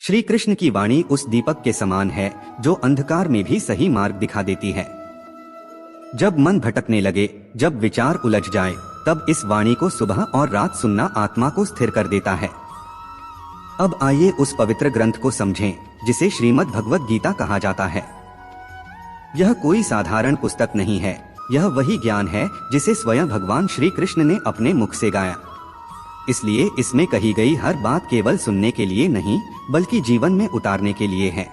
श्री कृष्ण की वाणी उस दीपक के समान है जो अंधकार में भी सही मार्ग दिखा देती है। जब मन भटकने लगे, जब विचार उलझ जाए, तब इस वाणी को सुबह और रात सुनना आत्मा को स्थिर कर देता है। अब आइए उस पवित्र ग्रंथ को समझें जिसे श्रीमद् भगवद गीता कहा जाता है। यह कोई साधारण पुस्तक नहीं है, यह वही ज्ञान है जिसे स्वयं भगवान श्री कृष्ण ने अपने मुख से गाया। इसलिए इसमें कही गई हर बात केवल सुनने के लिए नहीं, बल्कि जीवन में उतारने के लिए है।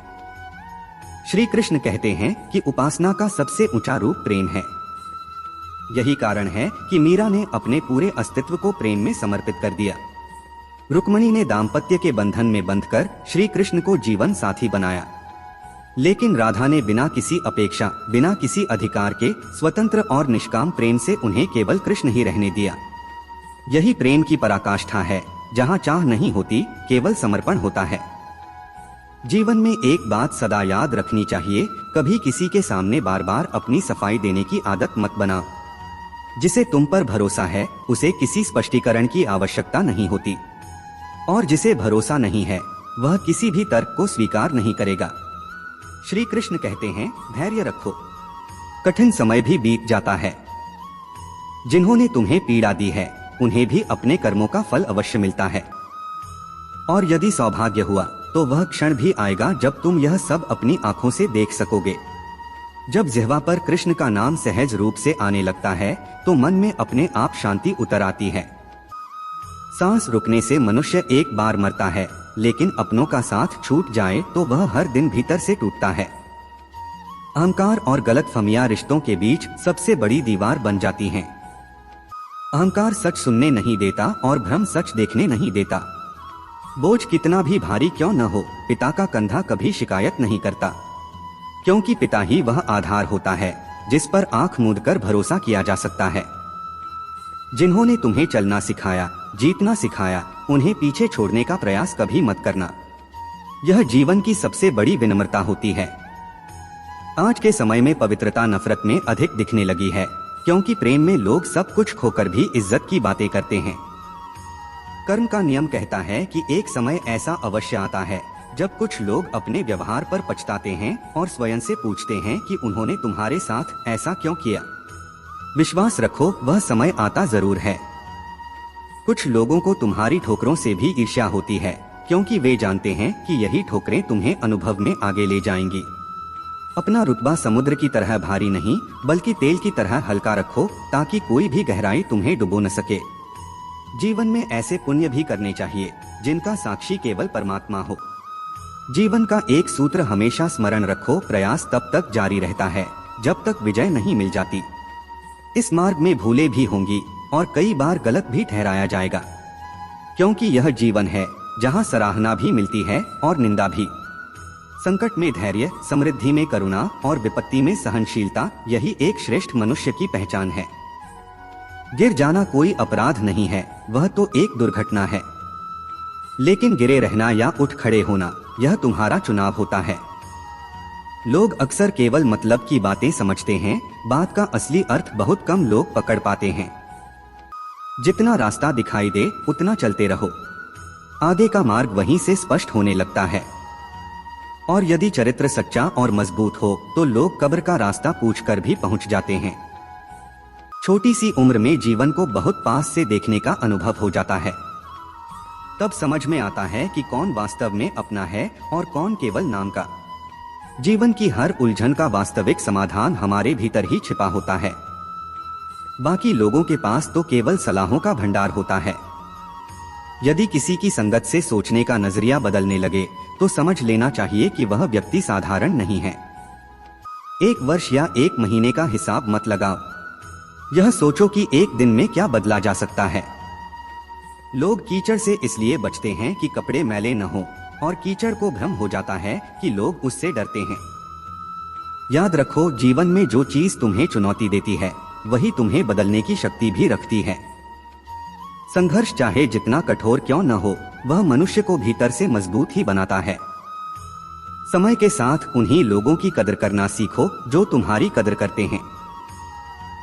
श्री कृष्ण कहते हैं कि उपासना का सबसे ऊंचा रूप प्रेम है। यही कारण है कि मीरा ने अपने पूरे अस्तित्व को प्रेम में समर्पित कर दिया। रुक्मिणी ने दाम्पत्य के बंधन में बंधकर श्री कृष्ण को जीवन साथी बनाया, लेकिन राधा ने बिना किसी अपेक्षा, बिना किसी अधिकार के स्वतंत्र और निष्काम प्रेम से उन्हें केवल कृष्ण ही रहने दिया। यही प्रेम की पराकाष्ठा है, जहाँ चाह नहीं होती, केवल समर्पण होता है। जीवन में एक बात सदा याद रखनी चाहिए, कभी किसी के सामने बार बार अपनी सफाई देने की आदत मत बनाओ। जिसे तुम पर भरोसा है उसे किसी स्पष्टीकरण की आवश्यकता नहीं होती, और जिसे भरोसा नहीं है वह किसी भी तर्क को स्वीकार नहीं करेगा। श्री कृष्ण कहते हैं, धैर्य रखो, कठिन समय भी बीत जाता है। जिन्होंने तुम्हें पीड़ा दी है उन्हें भी अपने कर्मों का फल अवश्य मिलता है, और यदि सौभाग्य हुआ तो वह क्षण भी आएगा जब तुम यह सब अपनी आंखों से देख सकोगे। जब जिह्वा पर कृष्ण का नाम सहज रूप से आने लगता है तो मन में अपने आप शांति उतर आती है। सांस रुकने से मनुष्य एक बार मरता है, लेकिन अपनों का साथ छूट जाए तो वह हर दिन भीतर से टूटता है। अहंकार और गलतफहमियां रिश्तों के बीच सबसे बड़ी दीवार बन जाती हैं। अहंकार सच सुनने नहीं देता और भ्रम सच देखने नहीं देता। बोझ कितना भी भारी क्यों न हो, पिता का कंधा कभी शिकायत नहीं करता, क्योंकि पिता ही वह आधार होता है जिस पर आंख मूंदकर भरोसा किया जा सकता है। जिन्होंने तुम्हें चलना सिखाया, जीतना सिखाया, उन्हें पीछे छोड़ने का प्रयास कभी मत करना। यह जीवन की सबसे बड़ी विनम्रता होती है। आज के समय में पवित्रता नफरत में अधिक दिखने लगी है, क्योंकि प्रेम में लोग सब कुछ खोकर भी इज्जत की बातें करते हैं। कर्म का नियम कहता है कि एक समय ऐसा अवश्य आता है जब कुछ लोग अपने व्यवहार पर पछताते हैं और स्वयं से पूछते हैं कि उन्होंने तुम्हारे साथ ऐसा क्यों किया। विश्वास रखो, वह समय आता जरूर है। कुछ लोगों को तुम्हारी ठोकरों से भी ईर्ष्या होती है, क्योंकि वे जानते हैं कि यही ठोकरें तुम्हें अनुभव में आगे ले जाएंगी। अपना रुतबा समुद्र की तरह भारी नहीं, बल्कि तेल की तरह हल्का रखो, ताकि कोई भी गहराई तुम्हें डुबो न सके। जीवन में ऐसे पुण्य भी करने चाहिए जिनका साक्षी केवल परमात्मा हो। जीवन का एक सूत्र हमेशा स्मरण रखो, प्रयास तब तक जारी रहता है जब तक विजय नहीं मिल जाती। इस मार्ग में भूलें भी होंगी और कई बार गलत भी ठहराया जाएगा, क्योंकि यह जीवन है जहां सराहना भी मिलती है और निंदा भी। संकट में धैर्य, समृद्धि में करुणा और विपत्ति में सहनशीलता, यही एक श्रेष्ठ मनुष्य की पहचान है। गिर जाना कोई अपराध नहीं है, वह तो एक दुर्घटना है। लेकिन गिरे रहना या उठ खड़े होना, यह तुम्हारा चुनाव होता है। लोग अक्सर केवल मतलब की बातें समझते हैं, बात का असली अर्थ बहुत कम लोग पकड़ पाते हैं। जितना रास्ता दिखाई दे उतना चलते रहो, आगे का मार्ग वहीं से स्पष्ट होने लगता है। और यदि चरित्र सच्चा और मजबूत हो तो लोग कब्र का रास्ता पूछकर भी पहुंच जाते हैं। छोटी सी उम्र में जीवन को बहुत पास से देखने का अनुभव हो जाता है। तब समझ में आता है कि कौन वास्तव में अपना है और कौन केवल नाम का। जीवन की हर उलझन का वास्तविक समाधान हमारे भीतर ही छिपा होता है। बाकी लोगों के पास तो केवल सलाहों का भंडार होता है। यदि किसी की संगत से सोचने का नजरिया बदलने लगे तो समझ लेना चाहिए कि वह व्यक्ति साधारण नहीं है। एक वर्ष या एक महीने का हिसाब मत लगाओ, यह सोचो कि एक दिन में क्या बदला जा सकता है। लोग कीचड़ से इसलिए बचते हैं कि कपड़े मैले न हो, और कीचड़ को भ्रम हो जाता है कि लोग उससे डरते हैं। याद रखो, जीवन में जो चीज तुम्हें चुनौती देती है वही तुम्हें बदलने की शक्ति भी रखती है। संघर्ष चाहे जितना कठोर क्यों न हो, वह मनुष्य को भीतर से मजबूत ही बनाता है। समय के साथ उन्हीं लोगों की कदर करना सीखो जो तुम्हारी कदर करते हैं,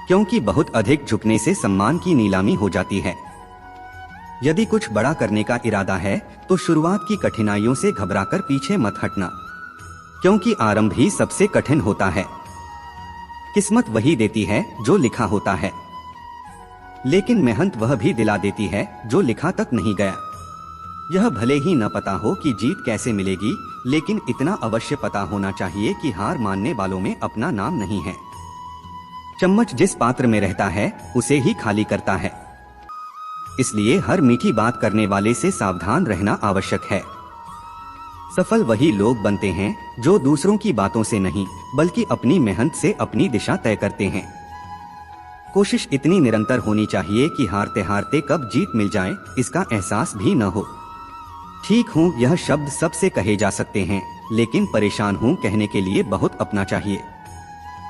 क्योंकि बहुत अधिक झुकने से सम्मान की नीलामी हो जाती है। यदि कुछ बड़ा करने का इरादा है तो शुरुआत की कठिनाइयों से घबराकर पीछे मत हटना, क्योंकि आरंभ ही सबसे कठिन होता है। किस्मत वही देती है जो लिखा होता है, लेकिन मेहनत वह भी दिला देती है जो लिखा तक नहीं गया। यह भले ही न पता हो कि जीत कैसे मिलेगी, लेकिन इतना अवश्य पता होना चाहिए कि हार मानने वालों में अपना नाम नहीं है। चम्मच जिस पात्र में रहता है उसे ही खाली करता है, इसलिए हर मीठी बात करने वाले से सावधान रहना आवश्यक है। सफल वही लोग बनते हैं जो दूसरों की बातों से नहीं बल्कि अपनी मेहनत से अपनी दिशा तय करते हैं। कोशिश इतनी निरंतर होनी चाहिए कि हारते हारते कब जीत मिल जाए इसका एहसास भी न हो। ठीक हूँ यह शब्द सबसे कहे जा सकते हैं, लेकिन परेशान हूँ कहने के लिए बहुत अपना चाहिए।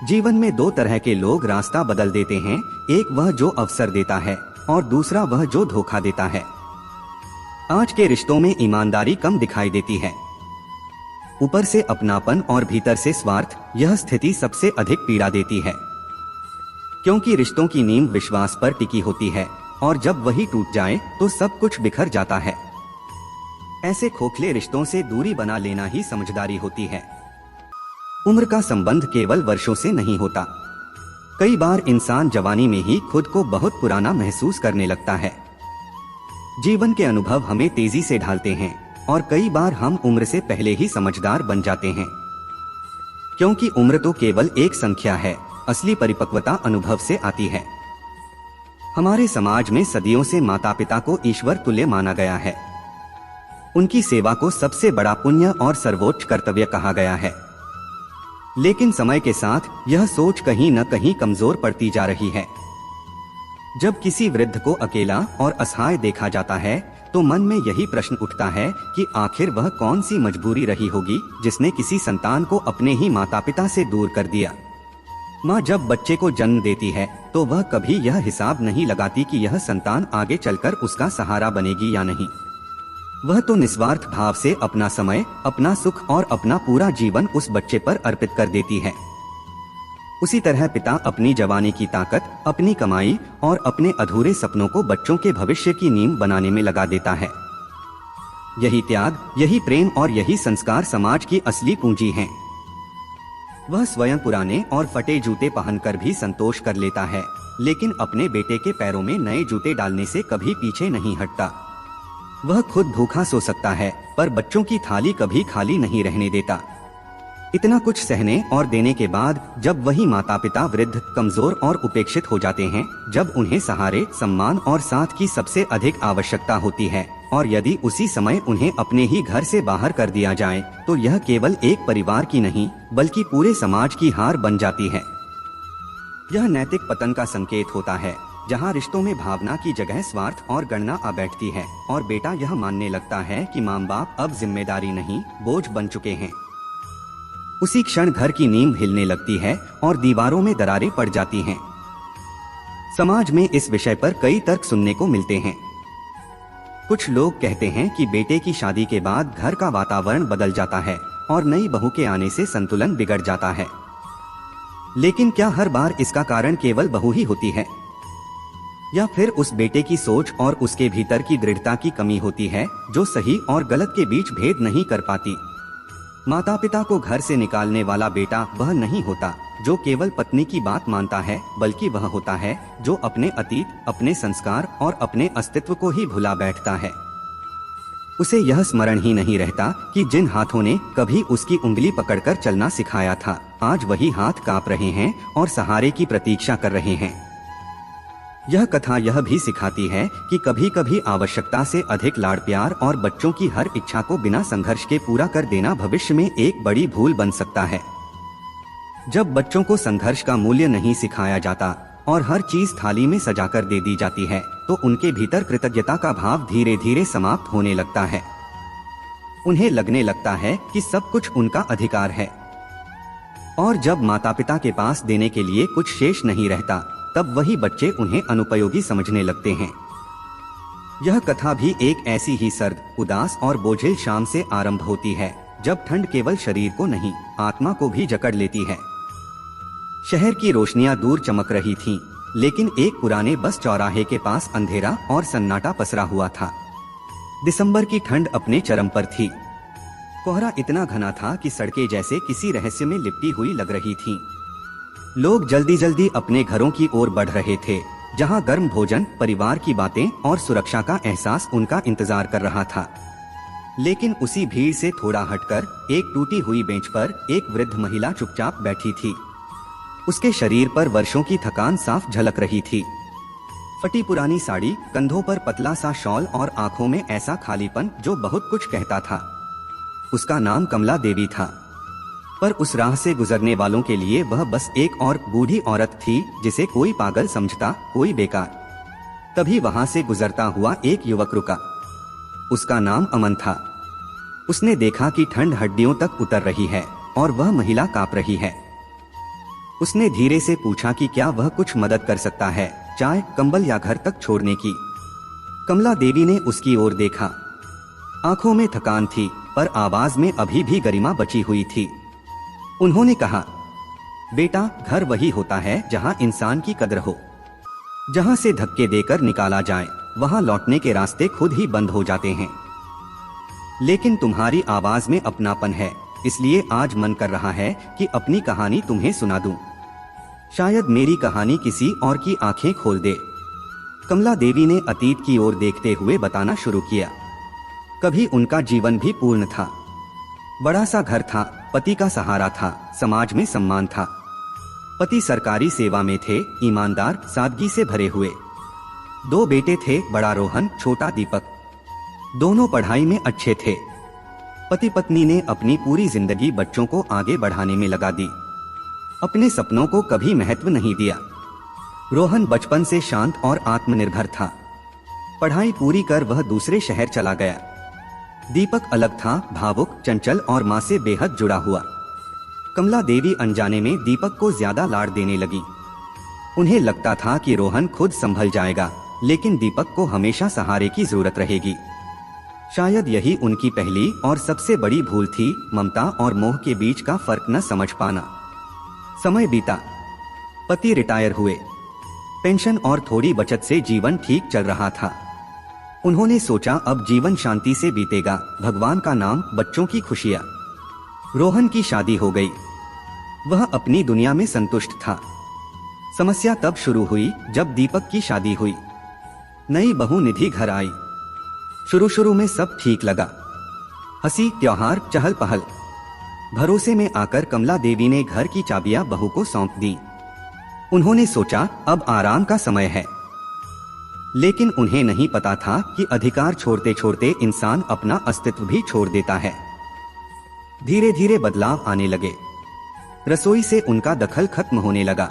जीवन में दो तरह के लोग रास्ता बदल देते हैं, एक वह जो अवसर देता है और दूसरा वह जो धोखा देता है। आज के रिश्तों में ईमानदारी कम दिखाई देती है, ऊपर से अपनापन और भीतर से स्वार्थ। यह स्थिति सबसे अधिक पीड़ा देती है, क्योंकि रिश्तों की नींव विश्वास पर टिकी होती है और जब वही टूट जाए तो सब कुछ बिखर जाता है। ऐसे खोखले रिश्तों से दूरी बना लेना ही समझदारी होती है। उम्र का संबंध केवल वर्षों से नहीं होता। कई बार इंसान जवानी में ही खुद को बहुत पुराना महसूस करने लगता है। जीवन के अनुभव हमें तेजी से ढालते हैं और कई बार हम उम्र से पहले ही समझदार बन जाते हैं, क्योंकि उम्र तो केवल एक संख्या है, असली परिपक्वता अनुभव से आती है। हमारे समाज में सदियों से माता पिता को ईश्वर तुल्य माना गया है। उनकी सेवा को सबसे बड़ा पुण्य और सर्वोच्च कर्तव्य कहा गया है, लेकिन समय के साथ यह सोच कहीं न कहीं कमजोर पड़ती जा रही है। जब किसी वृद्ध को अकेला और असहाय देखा जाता है तो मन में यही प्रश्न उठता है कि आखिर वह कौन सी मजबूरी रही होगी जिसने किसी संतान को अपने ही माता पिता से दूर कर दिया। माँ जब बच्चे को जन्म देती है तो वह कभी यह हिसाब नहीं लगाती कि यह संतान आगे चलकर उसका सहारा बनेगी या नहीं। वह तो निस्वार्थ भाव से अपना समय, अपना सुख और अपना पूरा जीवन उस बच्चे पर अर्पित कर देती है। उसी तरह पिता अपनी जवानी की ताकत, अपनी कमाई और अपने अधूरे सपनों को बच्चों के भविष्य की नींव बनाने में लगा देता है। यही त्याग, यही प्रेम और यही संस्कार समाज की असली पूंजी हैं। वह स्वयं पुराने और फटे जूते पहनकर भी संतोष कर लेता है, लेकिन अपने बेटे के पैरों में नए जूते डालने से कभी पीछे नहीं हटता। वह खुद भूखा सो सकता है, पर बच्चों की थाली कभी खाली नहीं रहने देता। इतना कुछ सहने और देने के बाद जब वही माता पिता वृद्ध, कमजोर और उपेक्षित हो जाते हैं, जब उन्हें सहारे, सम्मान और साथ की सबसे अधिक आवश्यकता होती है, और यदि उसी समय उन्हें अपने ही घर से बाहर कर दिया जाए, तो यह केवल एक परिवार की नहीं बल्कि पूरे समाज की हार बन जाती है। यह नैतिक पतन का संकेत होता है, जहाँ रिश्तों में भावना की जगह स्वार्थ और गणना आ बैठती है और बेटा यह मानने लगता है कि माँ बाप अब जिम्मेदारी नहीं, बोझ बन चुके हैं। उसी क्षण घर की नींव हिलने लगती है और दीवारों में दरारें पड़ जाती हैं। समाज में इस विषय पर कई तर्क सुनने को मिलते हैं। कुछ लोग कहते हैं कि बेटे की शादी के बाद घर का वातावरण बदल जाता है और नई बहू के आने से संतुलन बिगड़ जाता है। लेकिन क्या हर बार इसका कारण केवल बहू ही होती है, या फिर उस बेटे की सोच और उसके भीतर की दृढ़ता की कमी होती है जो सही और गलत के बीच भेद नहीं कर पाती? माता पिता को घर से निकालने वाला बेटा वह नहीं होता जो केवल पत्नी की बात मानता है, बल्कि वह होता है जो अपने अतीत, अपने संस्कार और अपने अस्तित्व को ही भुला बैठता है। उसे यह स्मरण ही नहीं रहता कि जिन हाथों ने कभी उसकी उंगली पकड़कर चलना सिखाया था, आज वही हाथ कांप रहे हैं और सहारे की प्रतीक्षा कर रहे हैं। यह कथा यह भी सिखाती है कि कभी कभी आवश्यकता से अधिक लाड़ प्यार और बच्चों की हर इच्छा को बिना संघर्ष के पूरा कर देना भविष्य में एक बड़ी भूल बन सकता है। जब बच्चों को संघर्ष का मूल्य नहीं सिखाया जाता और हर चीज थाली में सजाकर दे दी जाती है, तो उनके भीतर कृतज्ञता का भाव धीरे धीरे समाप्त होने लगता है। उन्हें लगने लगता है कि सब कुछ उनका अधिकार है, और जब माता पिता के पास देने के लिए कुछ शेष नहीं रहता, तब वही बच्चे उन्हें अनुपयोगी समझने लगते हैं। यह कथा भी एक ऐसी ही सर्द, उदास और बोझिल शाम से आरंभ होती है, जब ठंड केवल शरीर को नहीं, आत्मा को भी जकड़ लेती है। शहर की रोशनियां दूर चमक रही थीं, लेकिन एक पुराने बस चौराहे के पास अंधेरा और सन्नाटा पसरा हुआ था। दिसंबर की ठंड अपने चरम पर थी। कोहरा इतना घना था कि सड़कें जैसे किसी रहस्य में लिपटी हुई लग रही थीं। लोग जल्दी जल्दी अपने घरों की ओर बढ़ रहे थे, जहां गर्म भोजन, परिवार की बातें और सुरक्षा का एहसास उनका इंतजार कर रहा था। लेकिन उसी भीड़ से थोड़ा हटकर एक टूटी हुई बेंच पर एक वृद्ध महिला चुपचाप बैठी थी। उसके शरीर पर वर्षों की थकान साफ झलक रही थी। फटी पुरानी साड़ी, कंधों पर पतला सा शॉल और आंखों में ऐसा खालीपन जो बहुत कुछ कहता था। उसका नाम कमला देवी था, पर उस राह से गुजरने वालों के लिए वह बस एक और बूढ़ी औरत थी जिसे कोई पागल समझता, कोई बेकार। तभी वहां से गुजरता हुआ एक युवक रुका। उसका नाम अमन था। उसने देखा कि ठंड हड्डियों तक उतर रही है और वह महिला कांप रही है। उसने धीरे से पूछा कि क्या वह कुछ मदद कर सकता है, चाय, कंबल या घर तक छोड़ने की। कमला देवी ने उसकी ओर देखा। आंखों में थकान थी, पर आवाज में अभी भी गरिमा बची हुई थी। उन्होंने कहा, बेटा, घर वही होता है जहां इंसान की कद्र हो। जहां से धक्के देकर निकाला जाए, वहां लौटने के रास्ते खुद ही बंद हो जाते हैं। लेकिन तुम्हारी आवाज में अपनापन है, इसलिए आज मन कर रहा है कि अपनी कहानी तुम्हें सुना दूं। शायद मेरी कहानी किसी और की आंखें खोल दे। कमला देवी ने अतीत की ओर देखते हुए बताना शुरू किया। कभी उनका जीवन भी पूर्ण था। बड़ा सा घर था, पति का सहारा था, समाज में सम्मान था। पति सरकारी सेवा में थे, ईमानदार, सादगी से भरे हुए। 2 बेटे थे, बड़ा रोहन, छोटा दीपक। दोनों पढ़ाई में अच्छे थे। पति पत्नी ने अपनी पूरी जिंदगी बच्चों को आगे बढ़ाने में लगा दी। अपने सपनों को कभी महत्व नहीं दिया। रोहन बचपन से शांत और आत्मनिर्भर था। पढ़ाई पूरी कर वह दूसरे शहर चला गया। दीपक अलग था, भावुक, चंचल और मां से बेहद जुड़ा हुआ। कमला देवी अनजाने में दीपक को ज्यादा लाड़ देने लगी। उन्हें लगता था कि रोहन खुद संभल जाएगा, लेकिन दीपक को हमेशा सहारे की जरूरत रहेगी। शायद यही उनकी पहली और सबसे बड़ी भूल थी, ममता और मोह के बीच का फर्क न समझ पाना। समय बीता, पति रिटायर हुए। पेंशन और थोड़ी बचत से जीवन ठीक चल रहा था। उन्होंने सोचा अब जीवन शांति से बीतेगा, भगवान का नाम, बच्चों की खुशियां। रोहन की शादी हो गई। वह अपनी दुनिया में संतुष्ट था। समस्या तब शुरू हुई जब दीपक की शादी हुई। नई बहू निधि घर आई। शुरू में सब ठीक लगा, हंसी, त्योहार, चहल पहल। भरोसे में आकर कमला देवी ने घर की चाबियां बहू को सौंप दी। उन्होंने सोचा अब आराम का समय है। लेकिन उन्हें नहीं पता था कि अधिकार छोड़ते छोड़ते इंसान अपना अस्तित्व भी छोड़ देता है। धीरे धीरे बदलाव आने लगे। रसोई से उनका दखल खत्म होने लगा।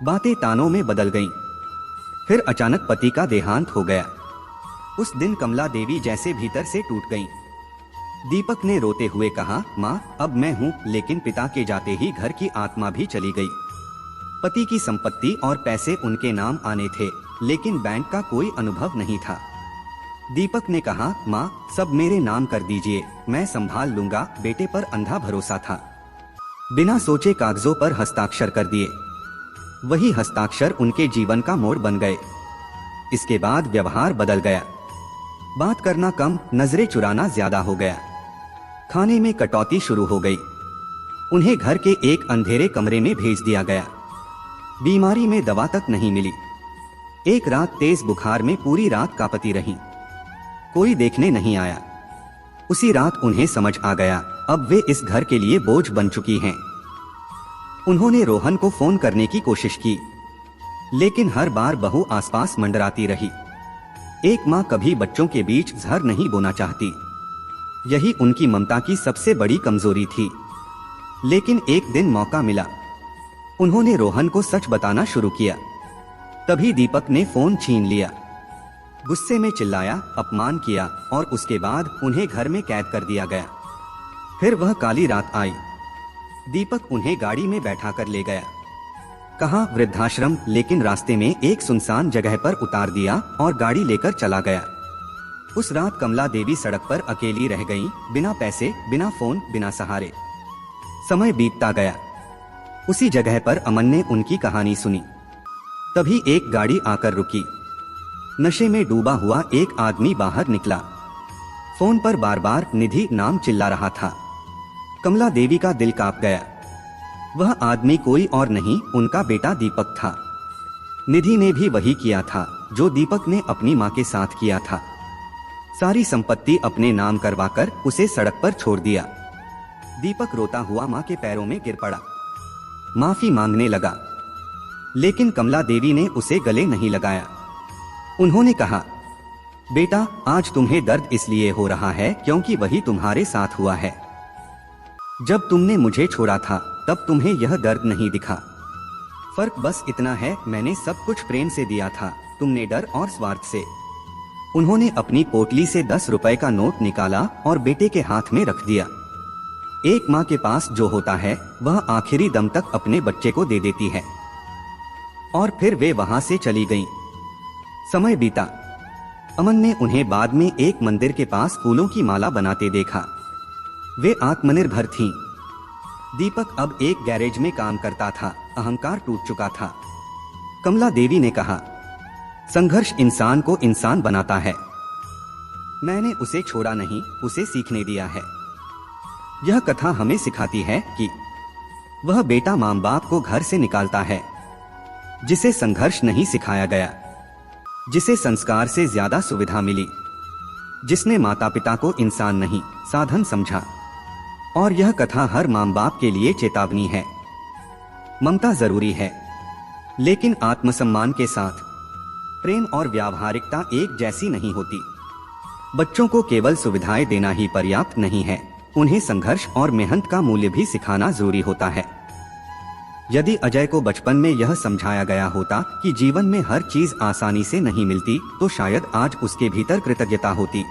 बातें तानों में बदल गईं। फिर अचानक पति का देहांत हो गया। उस दिन कमला देवी जैसे भीतर से टूट गईं। दीपक ने रोते हुए कहा, माँ, अब मैं हूँ, लेकिन पिता के जाते ही घर की आत्मा भी चली गई। पति की संपत्ति और पैसे उनके नाम आने थे, लेकिन बैंक का कोई अनुभव नहीं था। दीपक ने कहा, माँ, सब मेरे नाम कर दीजिए, मैं संभाल लूंगा। बेटे पर अंधा भरोसा था। बिना सोचे कागजों पर हस्ताक्षर कर दिए। वही हस्ताक्षर उनके जीवन का मोड़ बन गए। इसके बाद व्यवहार बदल गया। बात करना कम, नजरें चुराना ज्यादा हो गया। खाने में कटौती शुरू हो गई। उन्हें घर के एक अंधेरे कमरे में भेज दिया गया। बीमारी में दवा तक नहीं मिली। एक रात तेज बुखार में पूरी रात कांपती रहीं। कोई देखने नहीं आया। उसी रात उन्हें समझ आ गया, अब वे इस घर के लिए बोझ बन चुकी हैं। उन्होंने रोहन को फोन करने की कोशिश की, लेकिन हर बार बहू आसपास मंडराती रही। एक माँ कभी बच्चों के बीच जहर नहीं बोना चाहती। यही उनकी ममता की सबसे बड़ी कमजोरी थी। लेकिन एक दिन मौका मिला। उन्होंने रोहन को सच बताना शुरू किया। तभी दीपक ने फोन छीन लिया। गुस्से में चिल्लाया, अपमान किया और उसके बाद उन्हें घर में कैद कर दिया गया। फिर वह काली रात आई। दीपक उन्हें गाड़ी में बैठा कर ले गया। कहा वृद्धाश्रम, लेकिन रास्ते में एक सुनसान जगह पर उतार दिया और गाड़ी लेकर चला गया। उस रात कमला देवी सड़क पर अकेली रह गईं, बिना पैसे, बिना फोन, बिना सहारे। समय बीतता गया। उसी जगह पर अमन ने उनकी कहानी सुनी। तभी एक गाड़ी आकर रुकी। नशे में डूबा हुआ एक आदमी बाहर निकला। फोन पर बार बार निधि नाम चिल्ला रहा था। कमला देवी का दिल कांप गया। वह आदमी कोई और नहीं, उनका बेटा दीपक था। निधि ने भी वही किया था जो दीपक ने अपनी मां के साथ किया था। सारी संपत्ति अपने नाम करवाकर उसे सड़क पर छोड़ दिया। दीपक रोता हुआ मां के पैरों में गिर पड़ा, माफी मांगने लगा, लेकिन कमला देवी ने उसे गले नहीं लगाया। उन्होंने कहा, बेटा, आज तुम्हें दर्द इसलिए हो रहा है क्योंकि वही तुम्हारे साथ हुआ है। जब तुमने मुझे छोड़ा था तब तुम्हें यह दर्द नहीं दिखा। फर्क बस इतना है, मैंने सब कुछ प्रेम से दिया था, तुमने डर और स्वार्थ से। उन्होंने अपनी पोटली से 10 रुपए का नोट निकाला और बेटे के हाथ में रख दिया। एक माँ के पास जो होता है वह आखिरी दम तक अपने बच्चे को दे देती है। और फिर वे वहां से चली गईं। समय बीता। अमन ने उन्हें बाद में एक मंदिर के पास फूलों की माला बनाते देखा। वे आत्मनिर्भर थीं। दीपक अब एक गैरेज में काम करता था, अहंकार टूट चुका था। कमला देवी ने कहा, संघर्ष इंसान को इंसान बनाता है। मैंने उसे छोड़ा नहीं, उसे सीखने दिया है। यह कथा हमें सिखाती है कि वह बेटा मां बाप को घर से निकालता है जिसे संघर्ष नहीं सिखाया गया, जिसे संस्कार से ज्यादा सुविधा मिली, जिसने माता पिता को इंसान नहीं साधन समझा। और यह कथा हर मां बाप के लिए चेतावनी है। ममता जरूरी है, लेकिन आत्मसम्मान के साथ प्रेम और व्यावहारिकता एक जैसी नहीं होती। बच्चों को केवल सुविधाएं देना ही पर्याप्त नहीं है, उन्हें संघर्ष और मेहनत का मूल्य भी सिखाना जरूरी होता है। यदि अजय को बचपन में यह समझाया गया होता कि जीवन में हर चीज आसानी से नहीं मिलती, तो शायद आज उसके भीतर कृतज्ञता होती।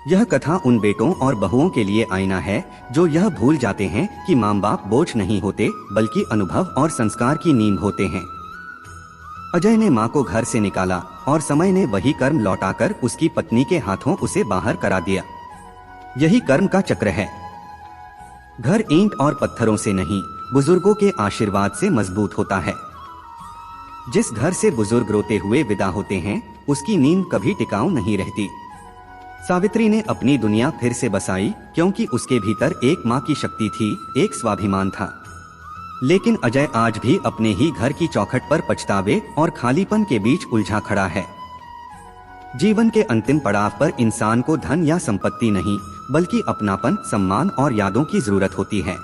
यह कथा उन बेटों और बहुओं के लिए आईना है जो यह भूल जाते हैं कि मां बाप बोझ नहीं होते, बल्कि अनुभव और संस्कार की नींव होते हैं। अजय ने मां को घर से निकाला और समय ने वही कर्म लौटाकर उसकी पत्नी के हाथों उसे बाहर करा दिया। यही कर्म का चक्र है। घर ईंट और पत्थरों से नहीं, बुजुर्गों के आशीर्वाद से मजबूत होता है। जिस घर से बुजुर्ग रोते हुए विदा होते हैं, उसकी नींद कभी टिकाऊ नहीं रहती। सावित्री ने अपनी दुनिया फिर से बसाई क्योंकि उसके भीतर एक माँ की शक्ति थी, एक स्वाभिमान था। लेकिन अजय आज भी अपने ही घर की चौखट पर पछतावे और खालीपन के बीच उलझा खड़ा है। जीवन के अंतिम पड़ाव पर इंसान को धन या संपत्ति नहीं, बल्कि अपनापन, सम्मान और यादों की जरूरत होती है।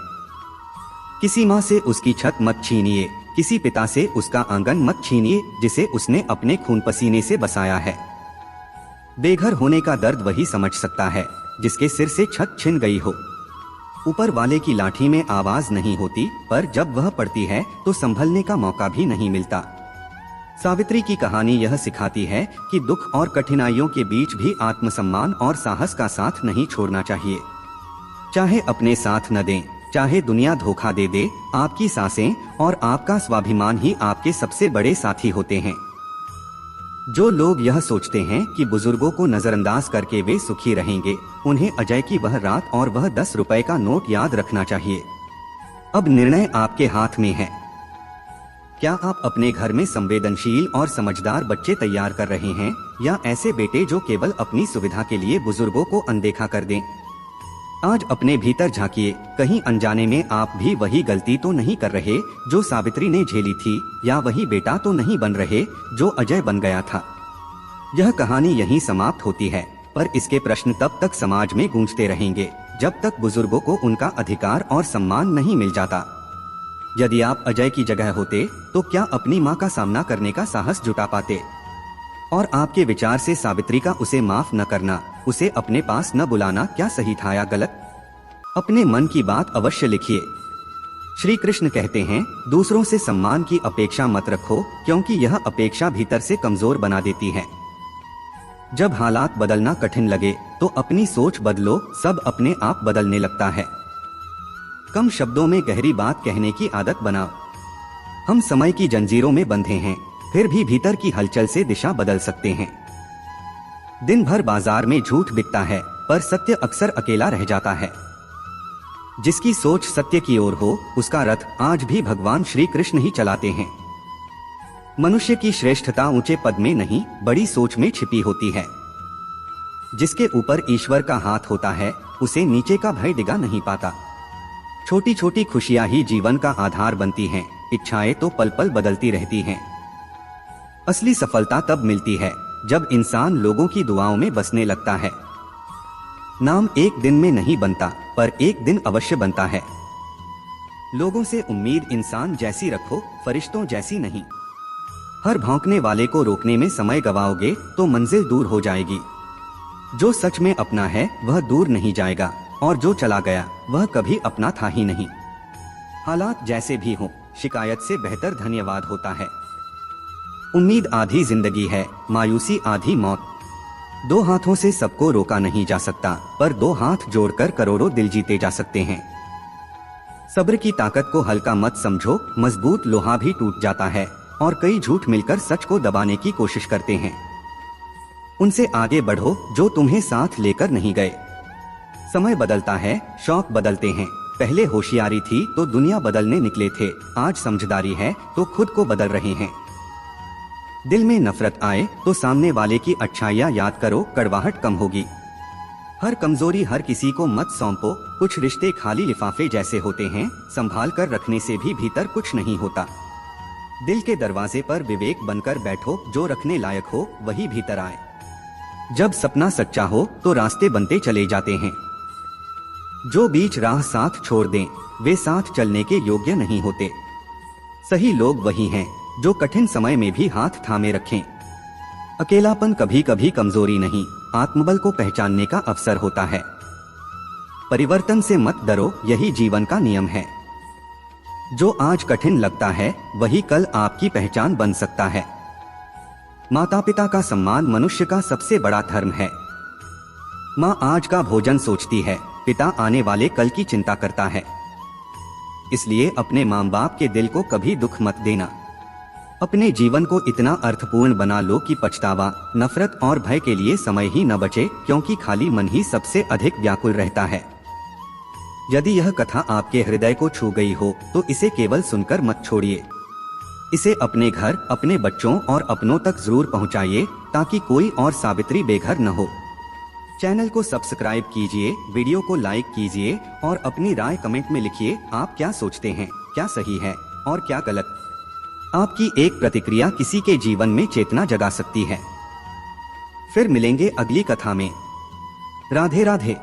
किसी माँ से उसकी छत मत छीनिए, किसी पिता से उसका आंगन मत छीनिए जिसे उसने अपने खून पसीने से बसाया है। बेघर होने का दर्द वही समझ सकता है जिसके सिर से छत छिन गई हो। ऊपर वाले की लाठी में आवाज नहीं होती, पर जब वह पड़ती है तो संभलने का मौका भी नहीं मिलता। सावित्री की कहानी यह सिखाती है कि दुख और कठिनाइयों के बीच भी आत्मसम्मान और साहस का साथ नहीं छोड़ना चाहिए। चाहे अपने साथ न दें, चाहे दुनिया धोखा दे दे, आपकी सांसें और आपका स्वाभिमान ही आपके सबसे बड़े साथी होते हैं। जो लोग यह सोचते हैं कि बुजुर्गों को नजरअंदाज करके वे सुखी रहेंगे, उन्हें अजय की वह रात और वह 10 रुपए का नोट याद रखना चाहिए। अब निर्णय आपके हाथ में है। क्या आप अपने घर में संवेदनशील और समझदार बच्चे तैयार कर रहे हैं, या ऐसे बेटे जो केवल अपनी सुविधा के लिए बुजुर्गों को अनदेखा कर दें? आज अपने भीतर झांकिए, कहीं अनजाने में आप भी वही गलती तो नहीं कर रहे जो सावित्री ने झेली थी, या वही बेटा तो नहीं बन रहे जो अजय बन गया था। यह कहानी यहीं समाप्त होती है, पर इसके प्रश्न तब तक समाज में गूंजते रहेंगे जब तक बुजुर्गों को उनका अधिकार और सम्मान नहीं मिल जाता। यदि आप अजय की जगह होते तो क्या अपनी माँ का सामना करने का साहस जुटा पाते? और आपके विचार से सावित्री का उसे माफ न करना, उसे अपने पास न बुलाना क्या सही था या गलत? अपने मन की बात अवश्य लिखिए। श्री कृष्ण कहते हैं, दूसरों से सम्मान की अपेक्षा मत रखो, क्योंकि यह अपेक्षा भीतर से कमजोर बना देती है। जब हालात बदलना कठिन लगे तो अपनी सोच बदलो, सब अपने आप बदलने लगता है। कम शब्दों में गहरी बात कहने की आदत बनाओ। हम समय की जंजीरों में बंधे हैं, फिर भी भीतर की हलचल से दिशा बदल सकते हैं। दिन भर बाजार में झूठ बिकता है, पर सत्य अक्सर अकेला रह जाता है। जिसकी सोच सत्य की ओर हो, उसका रथ आज भी भगवान श्री कृष्ण ही चलाते हैं। मनुष्य की श्रेष्ठता ऊंचे पद में नहीं, बड़ी सोच में छिपी होती है। जिसके ऊपर ईश्वर का हाथ होता है, उसे नीचे का भय डिगा नहीं पाता। छोटी छोटी खुशियां ही जीवन का आधार बनती हैं, इच्छाएं तो पल पल बदलती रहती हैं। असली सफलता तब मिलती है जब इंसान लोगों की दुआओं में बसने लगता है। नाम एक दिन में नहीं बनता, पर एक दिन अवश्य बनता है। लोगों से उम्मीद इंसान जैसी रखो, फरिश्तों जैसी नहीं। हर भौंकने वाले को रोकने में समय गवाओगे तो मंजिल दूर हो जाएगी। जो सच में अपना है वह दूर नहीं जाएगा, और जो चला गया वह कभी अपना था ही नहीं। हालात जैसे भी हों, शिकायत से बेहतर धन्यवाद होता है। उम्मीद आधी जिंदगी है, मायूसी आधी मौत। दो हाथों से सबको रोका नहीं जा सकता, पर दो हाथ जोड़कर करोड़ों दिल जीते जा सकते हैं। सब्र की ताकत को हल्का मत समझो, मजबूत लोहा भी टूट जाता है, और कई झूठ मिलकर सच को दबाने की कोशिश करते हैं। उनसे आगे बढ़ो जो तुम्हें साथ लेकर नहीं गए। समय बदलता है, शौक बदलते हैं। पहले होशियारी थी तो दुनिया बदलने निकले थे, आज समझदारी है तो खुद को बदल रहे हैं। दिल में नफरत आए तो सामने वाले की अच्छाइयाँ याद करो, कड़वाहट कम होगी। हर कमजोरी हर किसी को मत सौंपो, कुछ रिश्ते खाली लिफाफे जैसे होते हैं, संभाल कर रखने से भी भीतर कुछ नहीं होता। दिल के दरवाजे पर विवेक बनकर बैठो, जो रखने लायक हो वही भीतर आए। जब सपना सच्चा हो तो रास्ते बनते चले जाते हैं। जो बीच राह साथ छोड़ दें, वे साथ चलने के योग्य नहीं होते। सही लोग वही हैं जो कठिन समय में भी हाथ थामे रखें। अकेलापन कभी कभी कमजोरी नहीं, आत्मबल को पहचानने का अवसर होता है। परिवर्तन से मत डरो, यही जीवन का नियम है। जो आज कठिन लगता है वही कल आपकी पहचान बन सकता है। माता पिता का सम्मान मनुष्य का सबसे बड़ा धर्म है। माँ आज का भोजन सोचती है, पिता आने वाले कल की चिंता करता है। इसलिए अपने माँ बाप के दिल को कभी दुख मत देना। अपने जीवन को इतना अर्थपूर्ण बना लो कि पछतावा, नफरत और भय के लिए समय ही न बचे, क्योंकि खाली मन ही सबसे अधिक व्याकुल रहता है। यदि यह कथा आपके हृदय को छू गई हो तो इसे केवल सुनकर मत छोड़िए। इसे अपने घर, अपने बच्चों और अपनों तक जरूर पहुंचाइए, ताकि कोई और सावित्री बेघर न हो। चैनल को सब्सक्राइब कीजिए, वीडियो को लाइक कीजिए और अपनी राय कमेंट में लिखिए। आप क्या सोचते हैं, क्या सही है और क्या गलत। आपकी एक प्रतिक्रिया किसी के जीवन में चेतना जगा सकती है। फिर मिलेंगे अगली कथा में। राधे राधे।